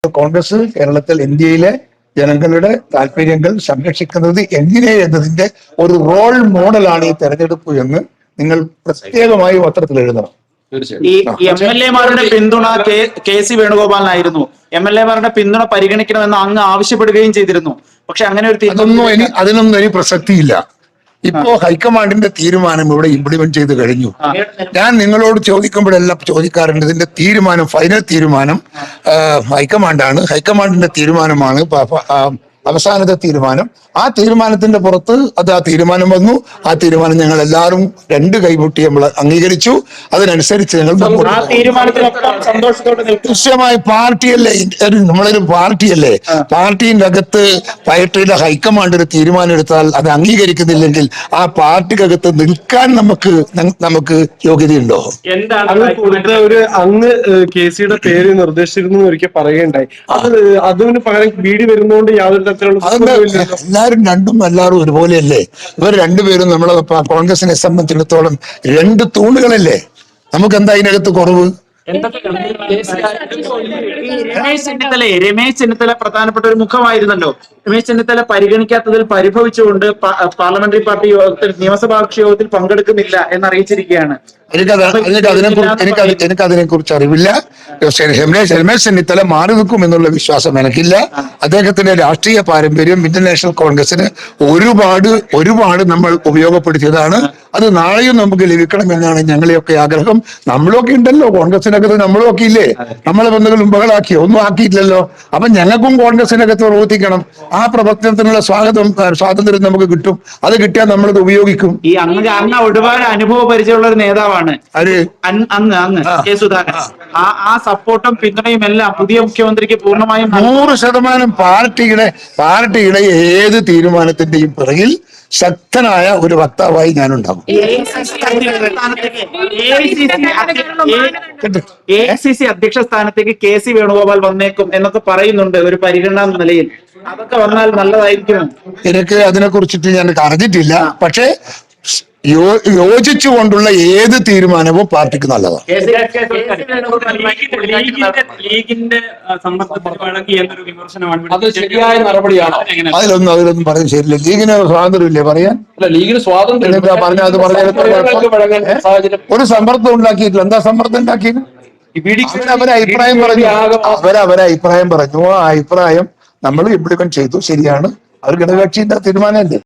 കോൺഗ്രസ് കേരളത്തിൽ ഇന്ത്യയിലെ ജനങ്ങളുടെ താല്പര്യങ്ങൾ സംരക്ഷിക്കുന്നത് എങ്ങനെ എന്നതിന്റെ ഒരു റോൾ മോഡലാണ് ഈ തെരഞ്ഞെടുപ്പ് എന്ന് നിങ്ങൾ പ്രത്യേകമായി പത്രത്തിൽ എഴുതണം. ഈ എം എൽ എമാരുടെ പിന്തുണ കെ സി വേണുഗോപാലിനായിരുന്നു. എം എൽ എമാരുടെ പിന്തുണ പരിഗണിക്കണമെന്ന് അങ്ങ് ആവശ്യപ്പെടുകയും ചെയ്തിരുന്നു. പക്ഷെ അങ്ങനെ ഒരു അതിനൊന്നും ഇനി പ്രസക്തിയില്ല. ഇപ്പോ ഹൈക്കമാൻഡിന്റെ തീരുമാനം ഇവിടെ ഇംപ്ലിമെന്റ് ചെയ്ത് കഴിഞ്ഞു. ഞാൻ നിങ്ങളോട് ചോദിക്കുമ്പോഴെല്ലാം ചോദിക്കാറുണ്ട്, ഇതിന്റെ തീരുമാനം, ഫൈനൽ തീരുമാനം ഹൈക്കമാൻഡാണ്. ഹൈക്കമാൻഡിന്റെ തീരുമാനമാണ് അവസാനത്തെ തീരുമാനം. ആ തീരുമാനത്തിന്റെ പുറത്ത് ആ തീരുമാനം വന്നു. ആ തീരുമാനം ഞങ്ങൾ എല്ലാവരും രണ്ട് കൈമുട്ടി നമ്മൾ അംഗീകരിച്ചു. അതിനനുസരിച്ച് ഞങ്ങൾ കൃത്യമായി പാർട്ടിയല്ലേ, നമ്മളൊരു പാർട്ടിയല്ലേ, പാർട്ടിന്റെ അകത്ത് പാർട്ടിയുടെ ഹൈക്കമാൻഡ് ഒരു തീരുമാനം എടുത്താൽ അത് അംഗീകരിക്കുന്നില്ലെങ്കിൽ ആ പാർട്ടിക്കകത്ത് നിൽക്കാൻ നമുക്ക് യോഗ്യതയുണ്ടോ? ഒരു അങ്ങ് കെ സിയുടെ പേര് നിർദ്ദേശിച്ചിരുന്നു ഒരിക്കൽ പറയുകയുണ്ടായി. അതിന് പകരം ബി ഡി വരുന്നതുകൊണ്ട് യാതൊരു എല്ലാവരും എല്ലാവരും ഒരുപോലെയല്ലേ? ഇവർ രണ്ടുപേരും നമ്മളെ കോൺഗ്രസിനെ സംബന്ധിച്ചിടത്തോളം രണ്ട് തൂണുകളല്ലേ. നമുക്ക് എന്താ അതിനകത്ത് കുറവ്? രമേശ് ചെന്നിത്തല പ്രധാനപ്പെട്ട ഒരു മുഖമായിരുന്നല്ലോ. രമേശ് ചെന്നിത്തല പരിഗണിക്കാത്തതിൽ പരിഭവിച്ചുകൊണ്ട് പാർലമെന്ററി പാർട്ടി യോഗത്തിൽ, നിയമസഭാ കക്ഷി യോഗത്തിൽ പങ്കെടുക്കുന്നില്ല എന്നറിയിച്ചിരിക്കുകയാണ്. എനിക്കതിനെ കുറിച്ച് അറിവില്ല. രമേശ് ചെന്നിത്തല മാറി നിൽക്കും എന്നുള്ള വിശ്വാസം എനിക്കില്ല. അദ്ദേഹത്തിന്റെ രാഷ്ട്രീയ പാരമ്പര്യം ഇന്റർനാഷണൽ കോൺഗ്രസിന് ഒരുപാട് നമ്മൾ ഉപയോഗപ്പെടുത്തിയതാണ്. അത് നാളെയും നമുക്ക് ലഭിക്കണമെന്നാണ് ഞങ്ങളെയൊക്കെ ആഗ്രഹം. നമ്മളൊക്കെ ഉണ്ടല്ലോ കോൺഗ്രസിനകത്ത്, നമ്മളൊക്കെ ഇല്ലേ? നമ്മളെ ബന്ധുക്കൾ മുമ്പകളാക്കിയോ? ഒന്നും ആക്കിയിട്ടില്ലല്ലോ. അപ്പൊ ഞങ്ങൾക്കും കോൺഗ്രസിനകത്ത് പ്രവർത്തിക്കണം. ആ പ്രവർത്തനത്തിനുള്ള സ്വാതന്ത്ര്യം നമുക്ക് കിട്ടും. അത് കിട്ടിയാൽ നമ്മളത് ഉപയോഗിക്കും. ഈ അങ്ങ് ഒരുപാട് അനുഭവ പരിചയമുള്ള ഒരു നേതാവാണ് അങ്ങ് കെ സുധാകരൻ. ആ സപ്പോർട്ടും പിന്തുണയും എല്ലാം പുതിയ മുഖ്യമന്ത്രിക്ക് പൂർണ്ണമായും 100% പാർട്ടിയുടെ ഏത് തീരുമാനത്തിന്റെയും പിറകിൽ ശക്തനായ ഒരു വക്താവായി ഞാനുണ്ടാകും. AICC അധ്യക്ഷ സ്ഥാനത്തേക്ക് കെ സി വേണുഗോപാൽ വന്നേക്കും എന്നൊക്കെ പറയുന്നുണ്ട് ഒരു പരിഗണന നിലയിൽ. അതൊക്കെ വന്നാൽ നല്ലതായിരിക്കും. എനിക്ക് അതിനെ കുറിച്ചിട്ട് ഞാൻ അറിഞ്ഞിട്ടില്ല. പക്ഷേ യോജിച്ചുകൊണ്ടുള്ള ഏത് തീരുമാനവും പാർട്ടിക്ക് നല്ലതാണ്. ലീഗിന്റെ എന്നൊരു വിമർശനമാണ്. അത് ശരിയായ നടപടിയാണോ? അതിലൊന്നും പറഞ്ഞ് ശരിയില്ല. ലീഗിന് സ്വാതന്ത്ര്യമില്ലേ പറയാൻ? ലീഗിന് സ്വാതന്ത്ര്യം ഒരു സമ്മർദ്ദം ഉണ്ടാക്കിയിട്ടില്ല. എന്താ സമ്മർദ്ദം ഉണ്ടാക്കിയത്? അവരെ അഭിപ്രായം പറഞ്ഞു. ആ അഭിപ്രായം നമ്മൾ ഇംപ്ലിമെന്റ് ചെയ്തു. ശരിയാണ്. അവർ ഘടകകക്ഷിന്റെ തീരുമാനമല്ലേ.